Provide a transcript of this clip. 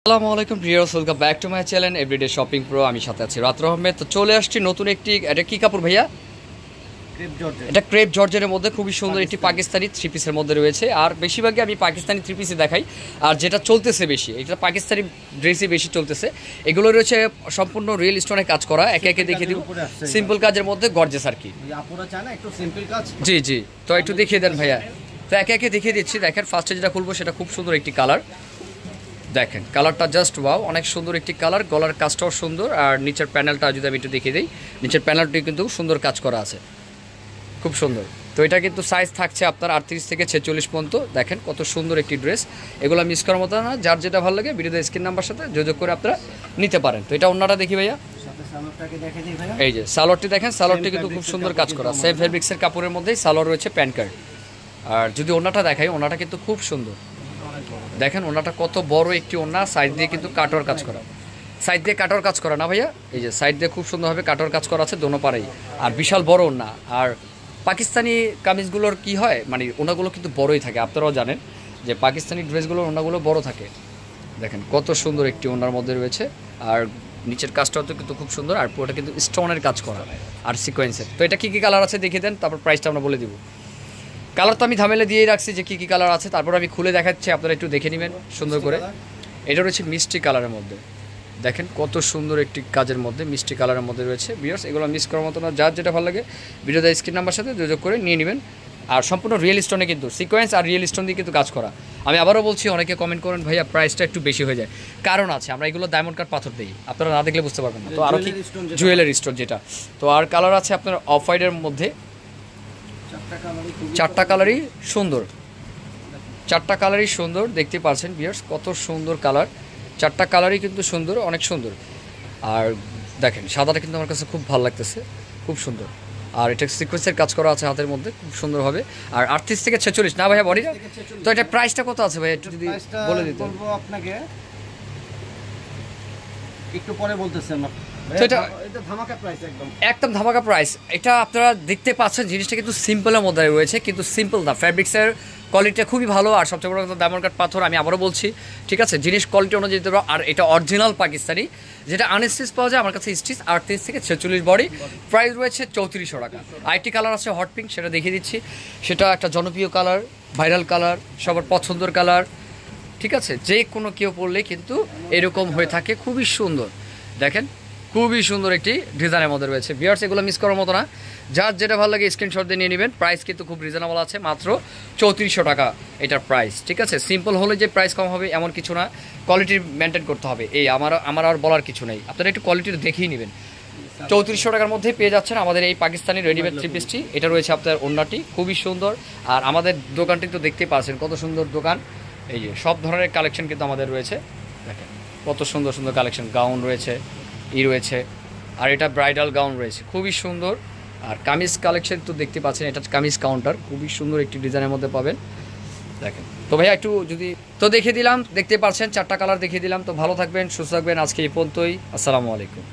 আসসালামু আলাইকুম viewers, welcome back to my channel everyday shopping pro. আমি সাথে আছি রাত্র আহমেদ। তো চলে আসছি নতুন একটি, এটা কি কাপড় ভাইয়া? এটা ক্রেপ জর্জের মধ্যে খুবই সুন্দর একটি পাকিস্তানি থ্রি পিসের মধ্যে রয়েছে। আর বেশিরভাগই আমি পাকিস্তানি থ্রি পিসে দেখাই, আর যেটা চলতেছে বেশি এটা পাকিস্তানি ড্রেসই বেশি চলতেছে। এগুলো রয়েছে সম্পূর্ণ রিয়েল স্টোনে কাজ করা। একে একে দেখিয়ে দিব, সিম্পল কাজের মধ্যে গর্জেস আর কি। জি জি, তো একটু দেখিয়ে দেন ভাইয়া। তো একে একে দেখিয়ে দিচ্ছি। দেখেন ফার্স্টে যেটা খুলবো সেটা খুব সুন্দর একটি কালার। দেখেন কালারটা জাস্ট ওয়াও, অনেক সুন্দর একটি কালার। গলার কাজটাও সুন্দর। আর নিচের প্যানেলটা যদি আমি একটু দেখিয়ে দিই, নিচের প্যানেলটি কিন্তু সুন্দর কাজ করা আছে, খুব সুন্দর। তো এটা কিন্তু সাইজ থাকছে আপনার 38 থেকে 46 পর্যন্ত। দেখেন কত সুন্দর একটি ড্রেস, এগুলো মিস করার মতো না। যার যেটা ভালো লাগে ভিডিওতে স্ক্রিন নাম্বার সাথে যোগাযোগ করে আপনারা নিতে পারেন। তো এটা অন্যটা দেখি ভাইয়া, এই যে সালোয়ারটি দেখেন, সালোয়ারটি কিন্তু খুব সুন্দর কাজ করা। সেম ফেব্রিক্সের কাপড়ের মধ্যেই সালোয়ার রয়েছে, প্যান্ট কার্ড। আর যদি ওনাটা দেখাই, ওনাটা কিন্তু খুব সুন্দর। দেখেন ওনাটা কত বড় একটি ওনা, সাইড দিয়ে কিন্তু কাটওয়ার কাজ করা, সাইড দিয়ে কাটওয়ার কাজ করা না ভাইয়া, এই যে সাইড দিয়ে খুব সুন্দরভাবে কাটওয়ার কাজ করা আছে দোনো পারেই। আর বিশাল বড় ওনা। আর পাকিস্তানি কামিজগুলোর কি হয়, মানে ওনাগুলো কিন্তু বড়ই থাকে, আপনারাও জানেন যে পাকিস্তানি ড্রেসগুলোর ওনাগুলো বড় থাকে। দেখেন কত সুন্দর একটি ওনার মধ্যে রয়েছে। আর নিচের কাজটাও তো কিন্তু খুব সুন্দর। আর পুরোটা কিন্তু স্টোনের কাজ করা আর সিকোয়েন্সের। তো এটা কী কী কালার আছে দেখিয়ে দেন, তারপর প্রাইসটা আমরা বলে দিব। কালার তো আমি ঝামেলা দিয়েই রাখছি যে কী কী কালার আছে, তারপর আমি খুলে দেখাচ্ছি, আপনারা একটু দেখে নেবেন সুন্দর করে। এটা রয়েছে মিষ্টি কালারের মধ্যে। দেখেন কত সুন্দর একটি কাজের মধ্যে মিষ্টি কালারের মধ্যে রয়েছে। ভিউয়ার্স এগুলো মিস করার মতো না, যার যেটা ভালো লাগে ভিডিওতে স্ক্রিন নাম্বার সাথে যোগাযোগ করে নিয়ে নেবেন। আর সম্পূর্ণ রিয়েল স্টোনে কিন্তু সিকোয়েন্স আর রিয়েল স্টোন দিয়ে কিন্তু কাজ করা। আমি আবারও বলছি, অনেকে কমেন্ট করেন ভাইয়া প্রাইসটা একটু বেশি হয়ে যায়, কারণ আছে আমরা এগুলো ডায়মন্ড কাট পাথর দিই, আপনারা না দেখলে বুঝতে পারবেন না। তো আরও কি জুয়েলারি স্টোন যেটা। তো আর কালার আছে আপনার অফ হোয়াইটের মধ্যে, চারটা কালারই সুন্দর, চারটা কালারই সুন্দর। দেখতে পাচ্ছেন ভিউয়ার্স কত সুন্দর কালার, চারটা কালারই কিন্তু সুন্দর, অনেক সুন্দর। আর দেখেন সাদাটা কিন্তু আমার কাছে খুব ভালো লাগতেছে, খুব সুন্দর। আর এটা সিকোয়েন্সের কাজ করা আছে হাতের মধ্যে খুব সুন্দর হবে। আর 38 থেকে 46 না ভাইয়া বডিটা? তো এটা প্রাইসটা কত আছে ভাইয়া একটু যদি বলে দিতে। বলবো আপনাকে একটু পরে বলতেছেন। তো এটা একদম ধামাকা প্রাইস। এটা আপনারা দেখতে পাচ্ছেন জিনিসটা কিন্তু সিম্পলের মধ্যে রয়েছে, কিন্তু সিম্পল না, ফ্যাব্রিক্সের কোয়ালিটিটা খুবই ভালো। আর সবচেয়ে বড় কথা ডায়মন্ড কাট পাথর, আমি আবারও বলছি, ঠিক আছে, জিনিস কোয়ালিটি অনুযায়ী দিতে পারো। আর এটা অরিজিনাল পাকিস্তানি, যেটা আনস্টিচ পাওয়া যায়, আমার কাছে স্টিচ 38 থেকে 46 বডি, প্রাইস রয়েছে 3400 টাকা। আরেকটি কালার আছে হট পিঙ্ক, সেটা দেখিয়ে দিচ্ছি। সেটা একটা জনপ্রিয় কালার, ভাইরাল কালার, সবার পছন্দের কালার, ঠিক আছে, যে কোনো কেউ পরলে কিন্তু এরকম হয়ে থাকে, খুবই সুন্দর। দেখেন খুবই সুন্দর একটি ডিজাইনের মধ্যে রয়েছে। ভিউয়ার্স এগুলো মিস করার মতো না, যার যেটা ভালো লাগে স্ক্রিনশট দিয়ে নিয়ে নেবেন। প্রাইস কিন্তু খুব রিজনেবল আছে, মাত্র 3400 টাকা এটার প্রাইস, ঠিক আছে। সিম্পল হলে যে প্রাইস কম হবে এমন কিছু না, কোয়ালিটি মেনটেন করতে হবে। এই আমার আর বলার কিছু নেই, আপনারা একটু কোয়ালিটি দেখেই নেবেন। 3400 টাকার মধ্যেই পেয়ে যাচ্ছেন আমাদের এই পাকিস্তানি রেডিমেড থ্রি পিসটি। এটা রয়েছে আপনার ওড়নাটি খুবই সুন্দর। আর আমাদের দোকানটি তো দেখতেই পাচ্ছেন কত সুন্দর দোকান। এই যে সব ধরনের কালেকশন কিন্তু আমাদের রয়েছে, দেখেন কত সুন্দর সুন্দর কালেকশন। গাউন রয়েছে, রয়েছে, আর এটা ব্রাইডাল গাউন রয়েছে, খুবই সুন্দর। আর কামিজ কালেকশন তো দেখতে পাচ্ছেন, এটা কামিজ কাউন্টার, খুবই সুন্দর একটি ডিজাইনের মধ্যে পাবেন। দেখেন তো ভাইয়া একটু যদি তো দেখিয়ে দিলাম, দেখতে পাচ্ছেন চারটা কালার দেখিয়ে দিলাম। তো ভালো থাকবেন, সুস্থ থাকবেন, আজকে এই পর্যন্তই। আসসালামু আলাইকুম।